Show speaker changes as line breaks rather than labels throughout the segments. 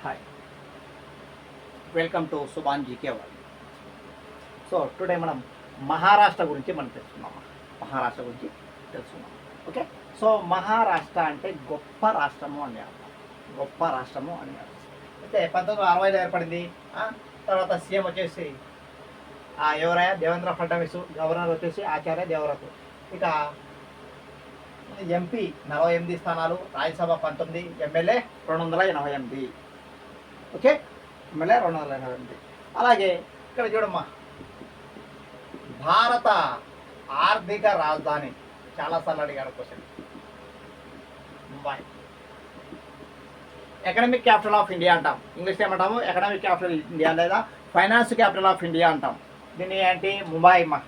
Hi, welcome to Subhan GK world. So today మనం మహారాష్ట్ర గురించి తెలుసుకున్నాం. మహారాష్ట్ర గురించి తెలుసుకున్నాం. ఓకే, సో మహారాష్ట్ర అంటే గొప్ప రాష్ట్రము అని అర్థం. గొప్ప రాష్ట్రము అని అర్థం. అయితే 1960లో ఏర్పడింది. తర్వాత సీఎం వచ్చేసి ఎవరయ్యా దేవేంద్ర ఫడ్నవీస్, గవర్నర్ వచ్చేసి ఆచార్య దేవవ్రత్. ఇక ఎంపీ 48 స్థానాలు, రాజ్యసభ 19, ఎమ్మెల్యే 288. Okay, MLA 288. అలాగే ఇక్కడ చూడమ్మా, భారత ఆర్థిక రాజధాని చాలాసార్లు అడిగాడు question. Mumbai. Economic capital of India అంటాం. ఇంగ్లీష్లో ఏమంటాము? ఎకనామిక్ క్యాపిటల్ ఇండియా లేదా ఫైనాన్స్ క్యాపిటల్ ఆఫ్ ఇండియా అంటాం. దీన్ని ఏంటి? ముంబై అమ్మా.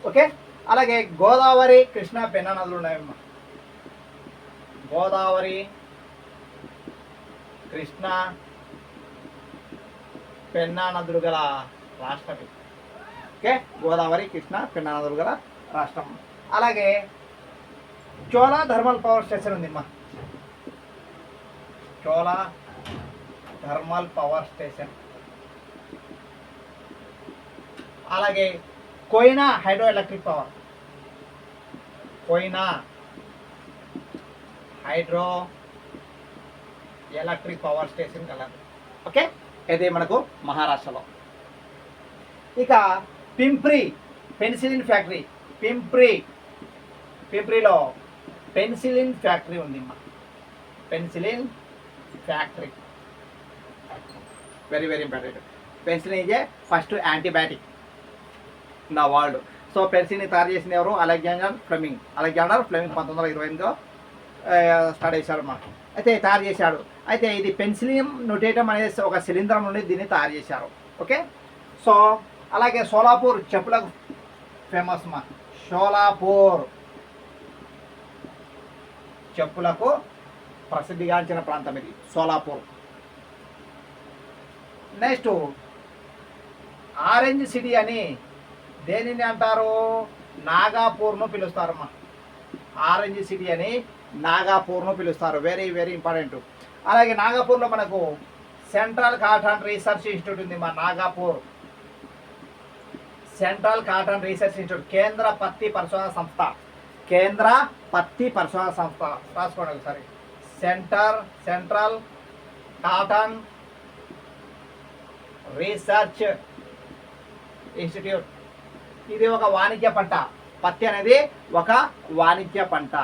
ఓకే, అలాగే గోదావరి, కృష్ణా, పెన్నా నదులు ఉన్నాయమ్మా. గోదావరి, కృష్ణా, పెన్నా నదులు గల రాష్ట్రం ఇది. ఓకే, గోదావరి, కృష్ణ, పెన్నా నదులు గల రాష్ట్రం. అలాగే చోళా థర్మల్ పవర్ స్టేషన్ ఉంది అమ్మా. Chola thermal power station. అలాగే Koyna hydro electric power. Koyna hydro electric power station కలదు. ఓకే, ఇది మనకు మహారాష్ట్రలో. ఇక పింప్రి పెన్సిలిన్ ఫ్యాక్టరీ. పింప్రిలో పెన్సిలిన్ ఫ్యాక్టరీ ఉంది. Penicillin factory very very important. Penicillin is a first antibiotic in the world. So penicillin తయారు చేసింది ఎవరు? అలెగ్జాండర్ ఫ్లెమింగ్ 1928లో స్టార్ట్ చేశాడు అన్నమాట. అయితే తయారు చేశాడు. అయితే ఇది పెన్సిలియం నొటేటం అనేది ఒక శిలీంధ్రం నుండి దీన్ని తయారు చేశారు. ఓకే, సో అలాగే సోలాపూర్ చెప్పులకు ఫేమస్ మా. సోలాపూర్ చెప్పులకు ప్రసిద్ధిగాంచిన ప్రాంతం ఇది సోలాపూర్. నెక్స్ట్ ఆరెంజ్ సిటీ అని దేనిని అంటారు? నాగాపూర్ను పిలుస్తారమ్మా. ఆరెంజ్ సిటీ అని నాగాపూర్ను పిలుస్తారు. Very very important. అలాగే నాగాపూర్లో మనకు సెంట్రల్ కాటన్ రీసెర్చ్ ఇన్స్టిట్యూట్ ఉంది. మా Nagpur central cotton research institute, కేంద్ర పత్తి పరిశోధన సంస్థ. కేంద్ర పత్తి పరిశోధన సంస్థ రాసుకోండి ఒకసారి. Central cotton research institute. ఇది ఒక వాణిజ్య పంట. పత్తి అనేది ఒక వాణిజ్య పంట.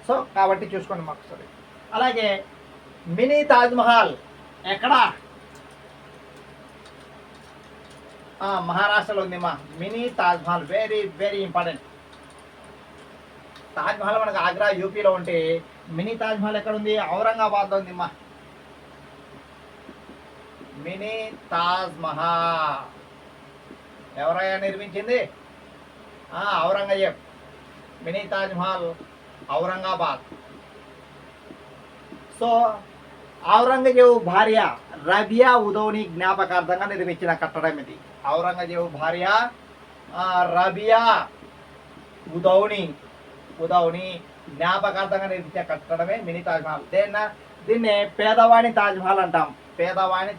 సో కాబట్టి చూసుకోండి మాకు సరే. అలాగే మినీ తాజ్మహల్ ఎక్కడ? మహారాష్ట్రలో ఉంది మా. Mini Taj Mahal very very important. Taj Mahal మనకు ఆగ్రా యూపీలో ఉంటే మినీ తాజ్మహల్ ఎక్కడ ఉంది? ఔరంగాబాద్లో ఉంది మా. మినీ తాజ్మహల్ ఎవరైనా నిర్మించింది? ఔరంగజేబ్. మినీ తాజ్మహల్ ఔరంగాబాద్. సో ఔరంగజేబు భార్య రబియా ఉదౌని జ్ఞాపకార్థంగా నిర్మించిన కట్టడం ఇది. ఔరంగజేబు భార్య రబియా ఉదౌని జ్ఞాపకార్థంగా నిర్మించిన కట్టడమే మినీ తాజ్మహల్. దీన్నే పేదవాణి తాజ్మహల్ అంటాం. పేదవాణి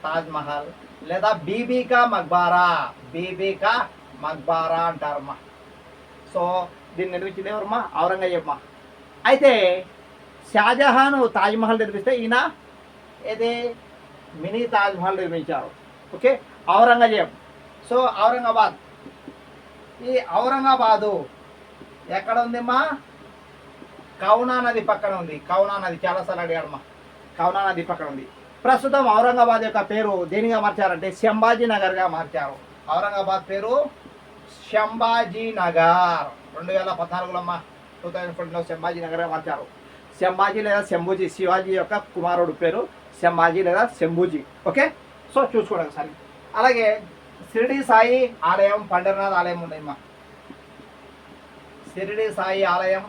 తాజ్మహల్ లేదా బీబీకా మక్బారా అంటారమ్మా. సో దీన్ని నిర్మించింది ఎవరమ్మా? ఔరంగజేబమ్మా. అయితే షాజహాన్ తాజ్మహల్ నిర్మిస్తే ఈయన ఇది మినీ తాజ్మహల్ నిర్మించారు. ఓకే, ఔరంగజేబ్. సో ఔరంగాబాద్. ఈ ఔరంగాబాదు ఎక్కడ ఉందమ్మా? కౌనా నది పక్కన ఉంది. కౌనా నది చాలాసార్లు అడిగాడమ్మా. కౌనా నది పక్కన ఉంది. ప్రస్తుతం ఔరంగాబాద్ యొక్క పేరు దేనిగా మార్చారంటే సంభాజీ నగర్గా మార్చారు. ఔరంగాబాద్ పేరు సంభాజీ నగర్. 2014లో అమ్మా 2014లో సంభాజీ నగర్గా మార్చారు. సంభాజీ లేదా శంభూజీ, శివాజీ యొక్క కుమారుడు పేరు సంభాజీ లేదా శంభూజీ. ఓకే, సో చూసుకోండి ఒకసారి. అలాగే షిరిడి సాయి ఆలయం, పండరినాథ్ ఆలయం ఉన్నాయమ్మా. షిరిడి సాయి ఆలయం,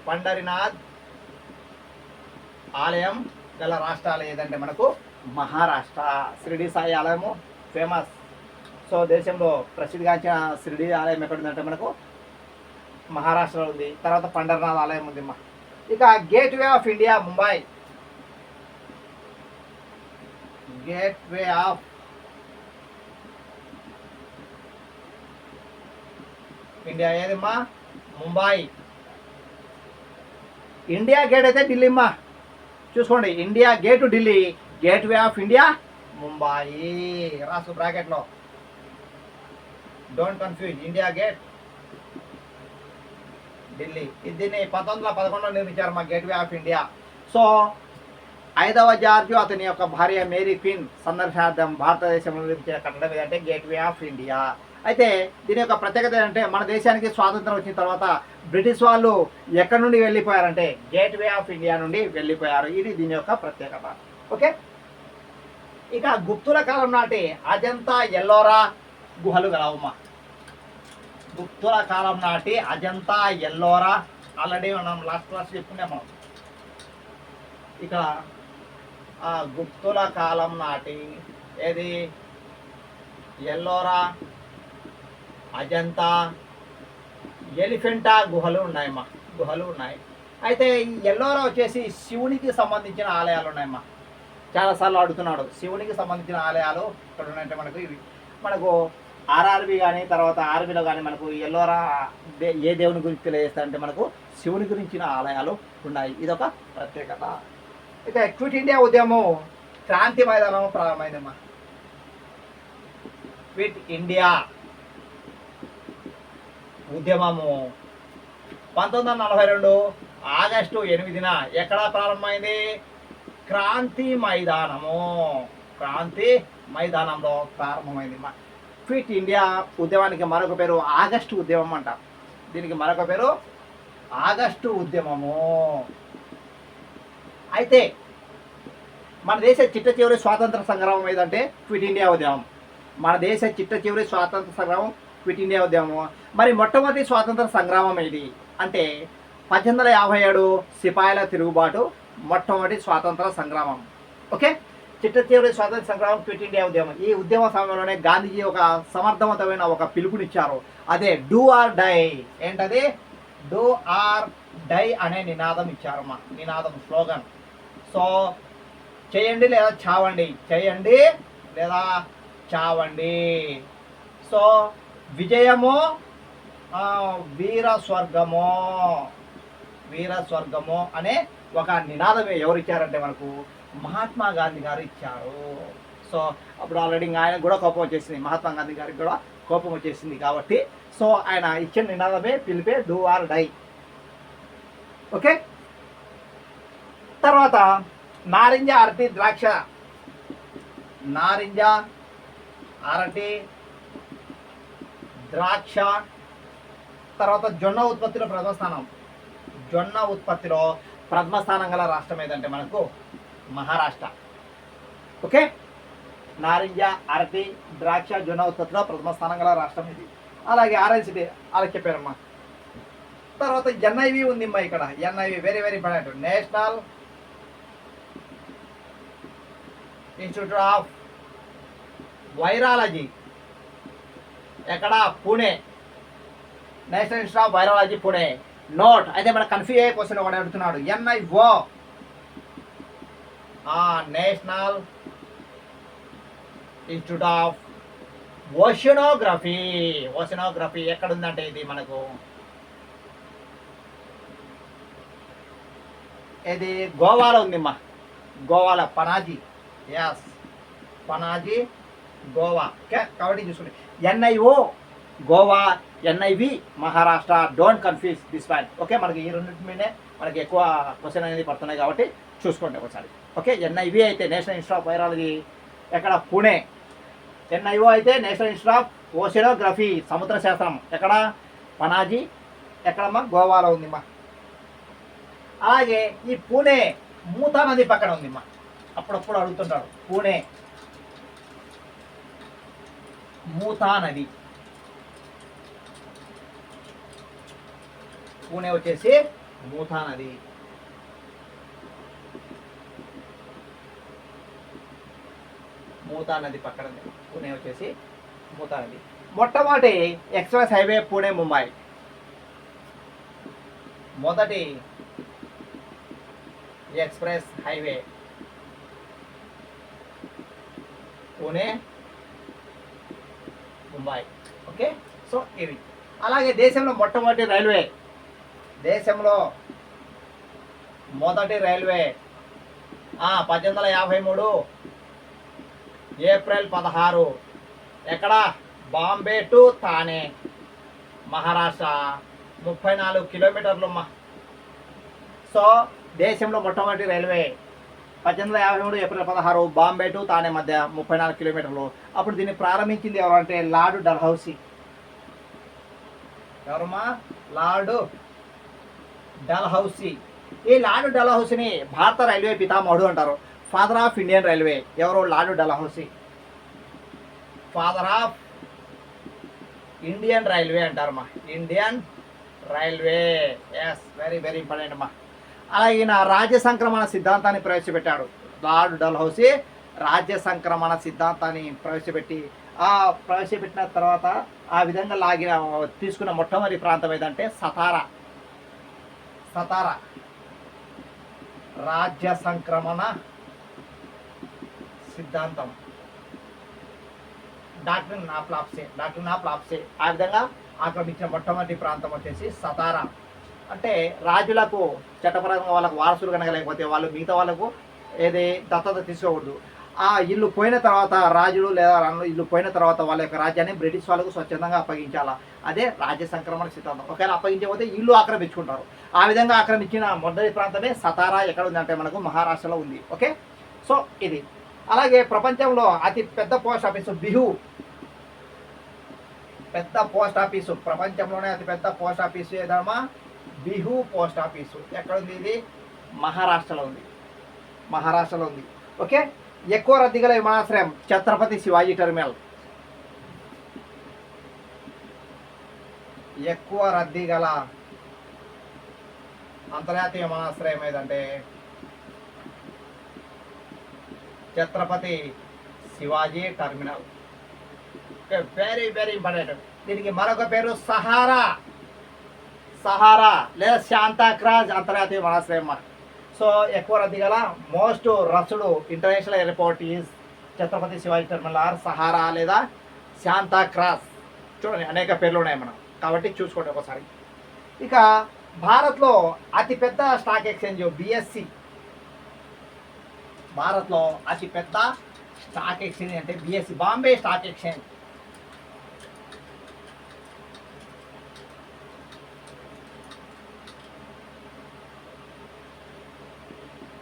పండరినాథ్ ఆలయం గల రాష్ట్రాలు ఏదంటే మనకు మహారాష్ట్ర. షిరిడి సాయి ఆలయము ఫేమస్. సో దేశంలో ప్రసిద్ధిగాంచిన షిరిడి ఆలయం ఎక్కడుందంటే మనకు మహారాష్ట్రలో ఉంది. తర్వాత పండర్నాథ్ ఆలయం ఉంది అమ్మా. ఇక gateway of India Mumbai. Gateway of India ఏదమ్మా? ముంబై. ఇండియా గేట్ అయితే ఢిల్లీ అమ్మా. చూసుకోండి, India gate Delhi, gateway of India Mumbai. రాసు బ్రాకెట్లో, don't confuse. India gate Delhi. దీన్ని 1911లో నిర్మించారు మా గేట్వే ఆఫ్ ఇండియా. సో 5వ జార్జు అతని యొక్క భార్య మేరీ క్వీన్ సందర్శనార్థం భారతదేశంలో నిర్మించిన కట్టడం ఏదంటే గేట్వే ఆఫ్ ఇండియా. అయితే దీని యొక్క ప్రత్యేకత ఏంటంటే, మన దేశానికి స్వాతంత్రం వచ్చిన తర్వాత బ్రిటిష్ వాళ్ళు ఎక్కడి నుండి వెళ్ళిపోయారంటే గేట్వే ఆఫ్ ఇండియా నుండి వెళ్ళిపోయారు. ఇది దీని యొక్క ప్రత్యేకత. ఓకే, ఇక గుప్తుల కాలం నాటి అజంతా ఎల్లోరా గుహలు గలవమ్మా. గుప్తుల కాలం నాటి అజంతా ఎల్లోరా ఆల్రెడీ మనం లాస్ట్ క్లాస్ చెప్పుకున్నాము. ఇక్కడ గుప్తుల కాలం నాటి ఏది ఎల్లోరా, అజంతా, ఎలిఫెంటా గుహలు ఉన్నాయమ్మా. గుహలు ఉన్నాయి. అయితే ఈ ఎల్లోరా వచ్చేసి శివునికి సంబంధించిన ఆలయాలు ఉన్నాయమ్మా. చాలాసార్లు అడుగుతున్నాడు, శివునికి సంబంధించిన ఆలయాలు ఇక్కడ ఉన్నాయంటే మనకు ఇవి మనకు ఆర్ఆర్బి కానీ తర్వాత ఆర్బీలో కానీ మనకు ఎల్లోరా ఏ దేవుని గురించి తెలియజేస్తారంటే మనకు శివుని గురించిన ఆలయాలు ఉన్నాయి. ఇదొక ప్రత్యేకత. ఇక క్విట్ ఇండియా ఉద్యమం క్రాంతి మైదానం ప్రారంభమైందమ్మా. క్విట్ ఇండియా ఉద్యమము 1942 ఆగస్టు 8న ఎక్కడ ప్రారంభమైంది? క్రాంతి మైదానము. క్రాంతి మైదానంలో ప్రారంభమైంది. క్విట్ ఇండియా ఉద్యమానికి మరొక పేరు ఆగస్టు ఉద్యమం అంట. దీనికి మరొక పేరు ఆగస్టు ఉద్యమము. అయితే మన దేశ చిట్ట చివరి స్వాతంత్ర సంగ్రామం ఏదంటే క్విట్ ఇండియా ఉద్యమం. మన దేశ చిట్ట చివరి స్వాతంత్ర సంగ్రామం క్విట్ ఇండియా ఉద్యమం. మరి మొట్టమొదటి స్వాతంత్ర సంగ్రామం ఏది అంటే 1857 సిపాయిల తిరుగుబాటు మొట్టమొదటి స్వాతంత్ర సంగ్రామం. ఓకే, చిట్ట చివరి స్వాతంత్ర సంగ్రామం క్విట్ ఇండియా ఉద్యమం. ఈ ఉద్యమ సమయంలోనే గాంధీజీ ఒక సమర్థవంతమైన ఒక పిలుపునిచ్చారు. అదే డూ ఆర్ డై. ఏంటది? డూ ఆర్ డై అనే నినాదం ఇచ్చారమ్మా. నినాదం, స్లోగన్. సో చేయండి లేదా చావండి, చేయండి లేదా చావండి. సో విజయము వీర స్వర్గము, వీర స్వర్గము అనే ఒక నినాదం ఎవరు ఇచ్చారంటే మనకు మహాత్మా గాంధీ గారు ఇచ్చారు. సో అప్పుడు ఆల్రెడీ ఆయన కూడా కోపం వచ్చేసింది, మహాత్మా గాంధీ గారికి కూడా కోపం వచ్చేసింది కాబట్టి సో ఆయన ఇచ్చిన నినాదమే పిలిపే డూ ఆర్ డై. ఓకే, తర్వాత నారింజ, అరటి, ద్రాక్ష. నారింజ, అరటి, ద్రాక్ష. తర్వాత జొన్న ఉత్పత్తిలో ప్రథమ స్థానం. జొన్న ఉత్పత్తిలో ప్రథమ స్థానం గల రాష్ట్రం ఏదంటే మనకు మహారాష్ట్ర. ఓకే, నారింజ, అరటి, ద్రాక్ష, జొన్న ఉత్పత్తిలో ప్రథమ స్థానం గల రాష్ట్రం ఇది. అలాగే ఆరెంజ్ డే అలా చెప్పారమ్మా. తర్వాత ఎన్ఐవి ఉందిమ్మా. ఇక్కడ NIV very very important. National institute of virology. ఎక్కడ? Pune. National institute of virology Pune. Note అయితే మనకు కన్ఫ్యూజ్ అయ్యే క్వశ్చన్ ఒకటి అడుగుతున్నాడు. NIO national institute of oceanography. Oceanography ఎక్కడ ఉందంటే ఇది మనకు ఇది గోవాలో ఉందిమ్మా. గోవాలో పనాజీ. ఎస్, పనాజీ గోవా. ఓకే, కాబట్టి చూసుకోండి. NIO Goa, NIV Maharashtra. Don't confuse this one. Okay, మనకి ఈ రెండింటి మీదే మనకి ఎక్కువ క్వశ్చన్ అనేది పడుతున్నాయి కాబట్టి చూసుకోండి ఒకసారి. ఓకే, ఎన్ఐవి అయితే నేషనల్ ఇన్స్టిట్యూట్ ఆఫ్ వైరాలజీ ఎక్కడ? పూణే. ఎన్ఐఓ అయితే నేషనల్ ఇన్స్టిట్యూట్ ఆఫ్ ఓషనోగ్రఫీ సముద్ర శాస్త్రం ఎక్కడ? పనాజీ. ఎక్కడమ్మా? గోవాలో ఉందిమ్మా. అలాగే ఈ పూణే మూతా నది పక్కన ఉందిమ్మా. అప్పుడప్పుడు అడుగుతుంటారు పూణే మూతా నది. పూణే వచ్చేసి మూతా నది. మూతా నది పక్కన ఉంది. పూణే వచ్చేసి మూతా నది. మొట్టమొదటి ఎక్స్ప్రెస్ హైవే పూణే ముంబై. మొదటి express highway Pune Mumbai. Okay, so ఇవి. అలాగే దేశంలో మొట్టమొదటి రైల్వే, దేశంలో మొదటి రైల్వే 1853 ఏప్రిల్ 16 ఎక్కడ? బాంబే టు థానే, మహారాష్ట్ర. 34 కిలోమీటర్లు. సో దేశంలో మొట్టమొదటి railway 1853 April 16 Bombay to Thane మధ్య 34 కిలోమీటర్లు. అప్పుడు దీన్ని ప్రారంభించింది ఎవరంటే లార్డ్ డల్హౌసీ. ఎవరమ్మా? Lord Dalhousie. ఈ లార్డ్ డల్హౌసీని భారత రైల్వే పితామహుడు అంటారు. ఫాదర్ ఆఫ్ ఇండియన్ రైల్వే ఎవరు? Lord Dalhousie. Father of Indian railway అంటారమ్మా, Indian railway. Yes, very very important అమ్మా. అలాగే ఈయన రాజ్య సంక్రమణ సిద్ధాంతాన్ని ప్రవేశపెట్టాడు. లార్డ్ డల్హౌసీ రాజ్య సంక్రమణ సిద్ధాంతాన్ని ప్రవేశపెట్టిన తర్వాత ఆ విధంగా తీసుకున్న మొట్టమొదటి ప్రాంతం ఏదంటే సతారా. సతారా రాజ్య సంక్రమణ సిద్ధాంతం, డాక్ట్రిన్ ఆఫ్ లాప్సే. ఆ విధంగా ఆక్రమించిన మొట్టమొదటి ప్రాంతం వచ్చేసి సతారా. అంటే రాజులకు చట్టపరంగా వాళ్ళకు వారసులు కనుక లేకపోతే వాళ్ళు మిగతా వాళ్ళకు ఏది దత్తత తీసుకోకూడదు. ఆ ఇల్లు పోయిన తర్వాత, రాజులు లేదా ఇల్లు పోయిన తర్వాత వాళ్ళ యొక్క రాజ్యాన్ని బ్రిటిష్ వాళ్ళకు స్వచ్ఛందంగా అప్పగించాలా. అదే రాజ్య సంక్రమణ సిద్ధాంతం. ఒకవేళ అప్పగించకపోతే ఇల్లు ఆక్రమించుకుంటారు. ఆ విధంగా ఆక్రమించిన మొదటి ప్రాంతమే సతారా. ఎక్కడ ఉందంటే మనకు మహారాష్ట్రలో ఉంది. ఓకే, సో ఇది. అలాగే ప్రపంచంలో అతి పెద్ద పోస్ట్ ఆఫీసు ప్రపంచంలోనే అతి పెద్ద పోస్ట్ ఆఫీసు ఏదమ్మా? Bihu post office. ఎక్కడ ఉంది ఇది? మహారాష్ట్రలో ఉంది. ఓకే, ఎక్కువ రద్దీ గల విమానాశ్రయం ఛత్రపతి శివాజీ టెర్మినల్. ఎక్కువ రద్దీ గల అంతర్జాతీయ విమానాశ్రయం ఏదంటే Chhatrapati Shivaji terminal. Very very important. దీనికి మరొక పేరు సహారా లేదా శాంతాక్రాజ్ అంతర్జాతీయ విమానాశ్రయం. సో ఎక్కువ రద్దీ గల most rushed international airport is Chhatrapati Shivaji terminal or Sahara లేదా శాంతాక్రాజ్. చూడండి, అనేక పేర్లు ఉన్నాయి మనం, కాబట్టి చూసుకోండి ఒకసారి. ఇక భారత్లో అతిపెద్ద స్టాక్ ఎక్స్చేంజ్ బిఎస్సి. భారత్లో అతిపెద్ద స్టాక్ ఎక్స్చేంజ్ అంటే బిఎస్సి, బాంబే స్టాక్ ఎక్స్చేంజ్.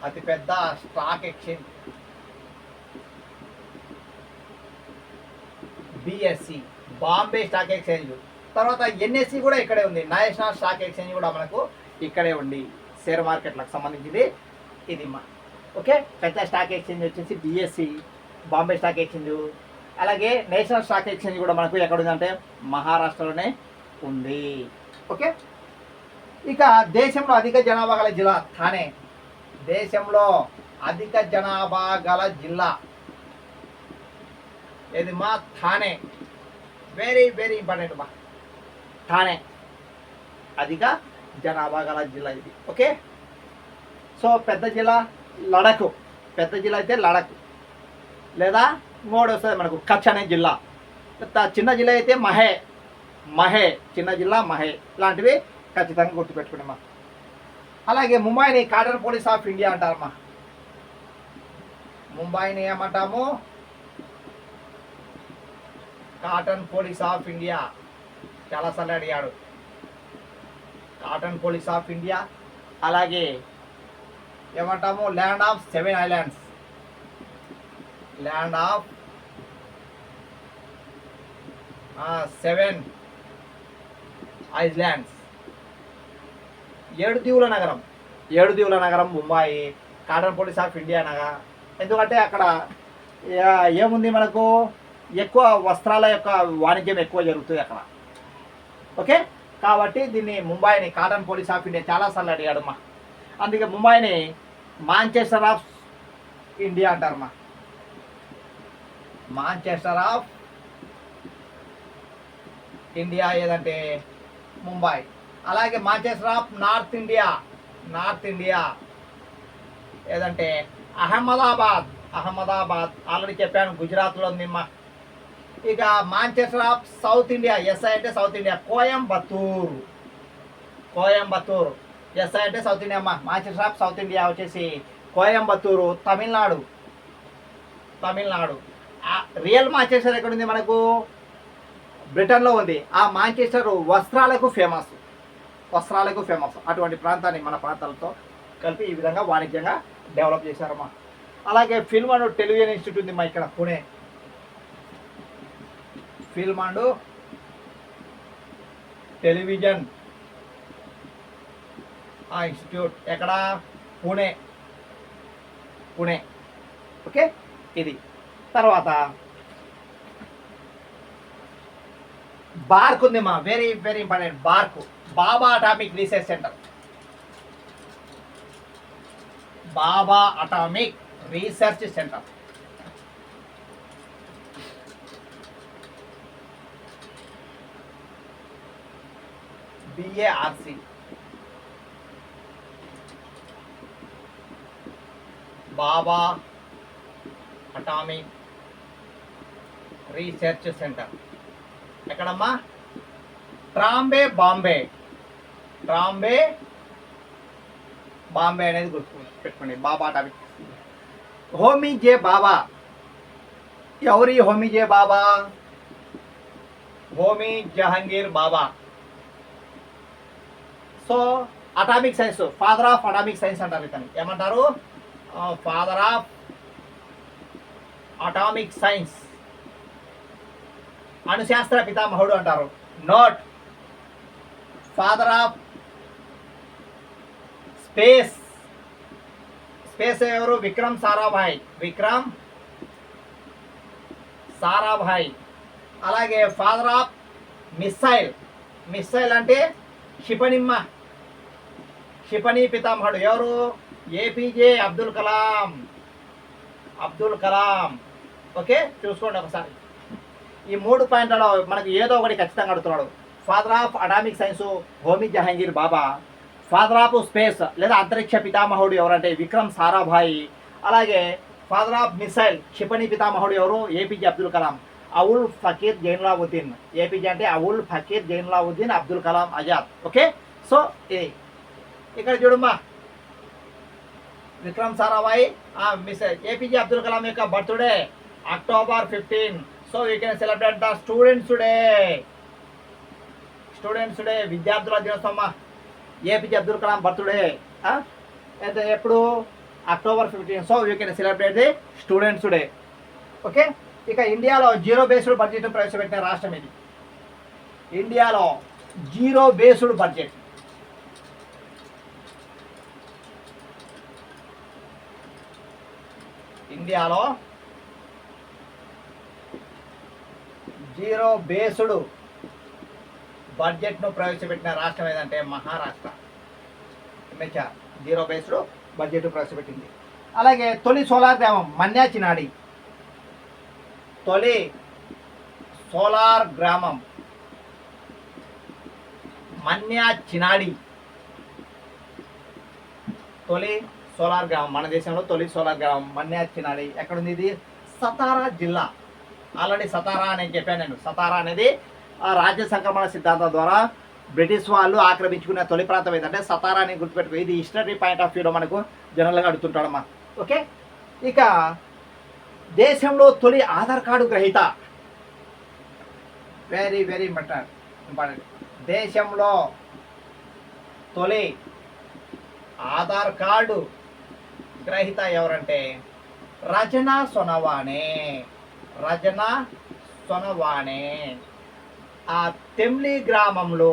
అతిపెద్ద stock exchange BSc, Bombay stock exchange. తర్వాత ఎన్ఎస్సి కూడా ఇక్కడే ఉంది. నేషనల్ స్టాక్ ఎక్స్చేంజ్ కూడా మనకు ఇక్కడే ఉంది. షేర్ మార్కెట్లకు సంబంధించింది ఇది మా. ఓకే, పెద్ద స్టాక్ ఎక్స్చేంజ్ వచ్చేసి బిఎస్సి, బాంబే స్టాక్ ఎక్స్చేంజ్. అలాగే నేషనల్ స్టాక్ ఎక్స్చేంజ్ కూడా మనకు ఎక్కడ ఉందంటే మహారాష్ట్రలోనే ఉంది. ఓకే, ఇక దేశంలో అధిక జనాభా గల జిల్లా థానే. దేశంలో అధిక జనాభా గల జిల్లా ఏది మా? థానే. వెరీ వెరీ ఇంపార్టెంట్ మా. థానే అధిక జనాభా గల జిల్లా ఇది. ఓకే, సో పెద్ద జిల్లా లడఖ్. పెద్ద జిల్లా అయితే లడఖ్ లేదా ఇంకోటి వస్తుంది మనకు కచ్ అనే జిల్లా. చిన్న జిల్లా అయితే మహే చిన్న జిల్లా మహే. ఇలాంటివి ఖచ్చితంగా గుర్తుపెట్టుకున్నామా. అలాగే ముంబైని కాటన్ పోలీస్ ఆఫ్ ఇండియా అంటారమ్మా. ముంబైని ఏమంటాము? Cotton police of India. చాలాసార్లు అడిగాడు కాటన్ పోలీస్ ఆఫ్ ఇండియా. అలాగే ఏమంటాము? Land of 7 islands. Land of 7 islands. 7 దీవుల నగరం Mumbai. Cotton police of India అనగా ఎందుకంటే అక్కడ ఏముంది మనకు? ఎక్కువ వస్త్రాల యొక్క వాణిజ్యం ఎక్కువ జరుగుతుంది అక్కడ. ఓకే, కాబట్టి దీన్ని ముంబైని కాటన్ పోలీస్ ఆఫ్ ఇండియా చాలాసార్లు అడిగాడమ్మా. అందుకే ముంబైని మాంచెస్టర్ ఆఫ్ ఇండియా అంటారమ్మా. మాంచెస్టర్ ఆఫ్ ఇండియా ఏదంటే ముంబై. అలాగే మాంచెస్టర్ ఆఫ్ నార్త్ ఇండియా ఏదంటే అహ్మదాబాద్ ఆల్రెడీ చెప్పాను, గుజరాత్లో ఉంది మా. ఇక Manchester of south India, SI అంటే సౌత్ ఇండియా, కోయంబత్తూరు ఎస్ఐ అంటే సౌత్ ఇండియా అమ్మా. మాంచెస్టర్ ఆఫ్ సౌత్ ఇండియా వచ్చేసి కోయంబత్తూరు, తమిళనాడు. రియల్ మాంచెస్టర్ ఎక్కడుంది మనకు? బ్రిటన్లో ఉంది. ఆ మాంచెస్టర్ వస్త్రాలకు ఫేమస్. అటువంటి ప్రాంతాన్ని మన ప్రాంతాలతో కలిపి ఈ విధంగా వాణిజ్యంగా డెవలప్ చేశారమ్మా. అలాగే ఫిల్మ్ అండ్ టెలివిజన్ ఇన్స్టిట్యూట్ ఉంది మా ఇక్కడ Pune. Film and television institute ఎక్కడ? పుణే. ఓకే, ఇది. తర్వాత బార్క్ ఉంది మా, very very important. Bhabha atomic research centre. BARC. Bhabha atomic research centre ఎక్కడమ్మా? ట్రాంబే బాంబే అనేది గుర్తు పెట్టుకోండి. బాబా అటామిక్. హోమీ జే బాబా. ఎవరి Homi J Bhabha? Homi Jahangir Bhabha. So atomic science, father of atomic science అంటారు ఇతను. ఏమంటారు? ఫాదర్ ఆఫ్ అటామిక్ సైన్స్, అణుశాస్త్ర పితామహుడు అంటారు. నోట్, ఫాదర్ ఆఫ్ స్పేస్ ఎవరు? విక్రమ్ సారాభాయ్. అలాగే ఫాదర్ ఆఫ్ మిస్సైల్ అంటే క్షిపణి పితామహుడు ఎవరు? ఏపీజే అబ్దుల్ కలాం. ఓకే, చూసుకోండి ఒకసారి. ఈ 3 పాయింట్లలో మనకు ఏదో ఒకటి ఖచ్చితంగా అడుగుతున్నాడు. Father of atomic science Homi Jahangir Bhabha. Father of space లేదా అంతరిక్ష పితామహుడు ఎవరంటే విక్రమ్ సారాభాయి. అలాగే ఫాదర్ ఆఫ్ మిసైల్ క్షిపణి పితామహుడు ఎవరు? ఏపీజే అబ్దుల్ కలాం. అవుల్ ఫకీర్ జైనులావుద్దీన్. ఏపీజే అంటే అవుల్ ఫకీర్ జైనులావుద్దీన్ అబ్దుల్ కలాం ఆజాద్. ఓకే, సో ఇక్కడ చూడమ్మా, విక్రమ్ సారాభాయ్ మిసైల్ ఏపీజే అబ్దుల్ కలాం యొక్క birthday October 15. So you can celebrate the students day. విద్యార్థుల దినోత్సవం. ఏపీజే అబ్దుల్ కలాం బర్త్డే అయితే ఎప్పుడు? October 15. So you can celebrate the students day. Okay, ఇక ఇండియాలో జీరో బేస్డ్ బడ్జెట్ ప్రవేశపెట్టిన రాష్ట్రం ఇది. ఇండియాలో జీరో బేస్డ్ బడ్జెట్. ఇండియాలో జీరో బేస్డ్ బడ్జెట్ను ప్రవేశపెట్టిన రాష్ట్రం ఏదంటే మహారాష్ట్ర. జీరో బేస్డ్ బడ్జెట్ ప్రవేశపెట్టింది. అలాగే తొలి సోలార్ గ్రామం మన్యాచినాడి. తొలి సోలార్ గ్రామం మన్యాచినాడి. మన దేశంలో తొలి సోలార్ గ్రామం మన్యాచినాడి. ఎక్కడుంది ఇది? సతారా జిల్లా. ఆల్రెడీ సతారా అని చెప్పాను నేను. సతారా అనేది రాజ్య సంక్రమణ సిద్ధాంతం ద్వారా బ్రిటిష్ వాళ్ళు ఆక్రమించుకునే తొలి ప్రాంతం ఏంటంటే సతారా అని గుర్తుపెట్టుకో. ఇది హిస్టరీ పాయింట్ ఆఫ్ వ్యూలో మనకు జనరల్గా అడుగుతుంటాడమ్మా. ఓకే, ఇక దేశంలో తొలి ఆధార్ కార్డు గ్రహీత. Very very important. దేశంలో తొలి ఆధార్ కార్డు గ్రహీత ఎవరంటే రచనా సొనవానే. ఆ తెమ్లీ గ్రామము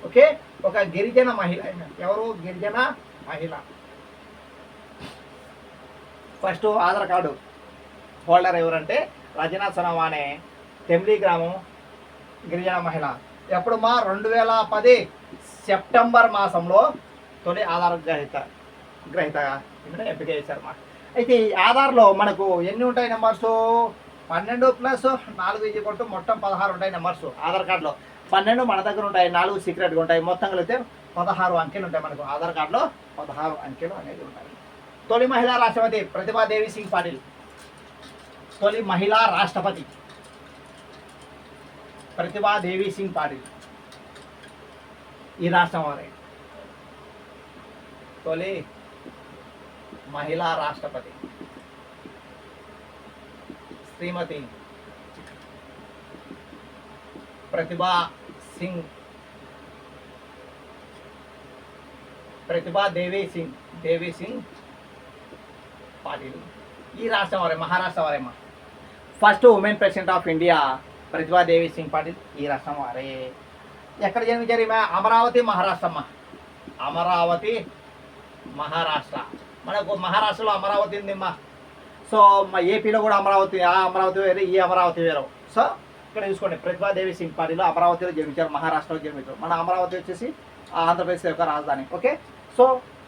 ఓకే, ఒక గిరిజన మహిళ. ఎవరు? గిరిజన మహిళ. ఫస్ట్ ఆధార్ కార్డు హోల్డర్ ఎవరంటే రచనా సొనవానే, తెమ్లీ గ్రామం, గిరిజన మహిళ. ఎప్పుడు మా 2010 సెప్టెంబర్ మాసంలో తొలి ఆధార్ గ్రహీతగా ఎంపిక చేశారు మా. అయితే ఈ ఆధార్లో మనకు ఎన్ని ఉంటాయి నెంబర్స్? 12 + 4 మొత్తం 16 ఉంటాయి నెంబర్స్ ఆధార్ కార్డులో. 12 మన దగ్గర ఉంటాయి, 4 సీక్రెట్గా ఉంటాయి. మొత్తం కలిపితే 16 అంకెలు ఉంటాయి. మనకు ఆధార్ కార్డులో 16 అంకెలు అనేది ఉంటాయి. తొలి మహిళా రాష్ట్రపతి ప్రతిభాదేవి సింగ్ పాటిల్. తొలి మహిళా రాష్ట్రపతి ప్రతిభాదేవి సింగ్ పాటిల్ ఈ రాష్ట్రం వారే. తొలి మహిళా రాష్ట్రపతి శ్రీమతి ప్రతిభా సింగ్, దేవి సింగ్ పాటిల్ ఈ రాష్ట్రం వారే, మహారాష్ట్ర వారేమ్మా. First women president of India Pratibhadevi Singh Patil ఈ రాష్ట్రం వారే. ఎక్కడ జన్మించారు ఈమె? అమరావతి మహారాష్ట్ర అమ్మ. అమరావతి మహారాష్ట్ర. మనకు మహారాష్ట్రలో అమరావతి ఉందిమ్మా. సో మా ఏపీలో కూడా అమరావతి, ఆ అమరావతి వేరు, ఈ అమరావతి వేరు. సో ఇక్కడ చూసుకోండి, ప్రతిభాదేవి సింగ్ పాటిల్ అమరావతిలో జన్మించారు, మహారాష్ట్రలో జన్మించారు. మన అమరావతి వచ్చేసి ఆంధ్రప్రదేశ్ యొక్క రాజధాని. ఓకే, సో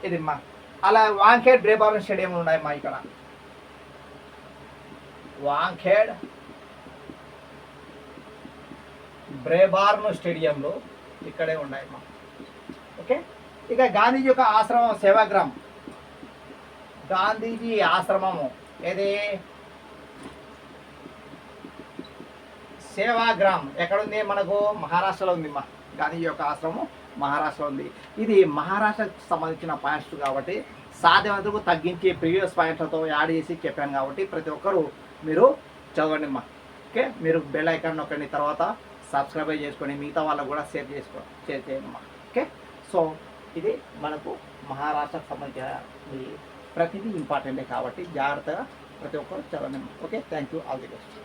ఇది మా అలా వాంఖేడ్ బ్రేబార్న్ స్టేడియం ఉన్నాయమ్మా. ఇక్కడ వాంఖేడ్ బ్రేబార్న్ స్టేడియంలో ఇక్కడే ఉన్నాయమ్మా. ఓకే, ఇక గాంధీజీ యొక్క ఆశ్రమం సేవాగ్రామ్. గాంధీజీ ఆశ్రమము ఏది? సేవాగ్రామ్ ఎక్కడుంది? మనకు మహారాష్ట్రలో ఉంది మా. గాంధీజీ యొక్క ఆశ్రమం మహారాష్ట్రలో ఉంది. ఇది మహారాష్ట్రకు సంబంధించిన పాయింట్స్ కాబట్టి సాధ్యమైనంతకు తగ్గించి ప్రీవియస్ పాయింట్లతో యాడ్ చేసి చెప్పాను కాబట్టి ప్రతి ఒక్కరూ మీరు చదవండి అమ్మా. ఓకే, మీరు బెల్ ఐకాన్ నొక్కండి, తర్వాత సబ్స్క్రైబ్ చేసుకొని మిగతా వాళ్ళకు కూడా షేర్ చేయండి అమ్మా. ఓకే, సో ఇది మనకు మహారాష్ట్రకు సంబంధించిన ప్రతిదీ ఇంపార్టెంటే కాబట్టి జాగ్రత్తగా ప్రతి ఒక్కరు చదవండి. Okay, thank you, all the best.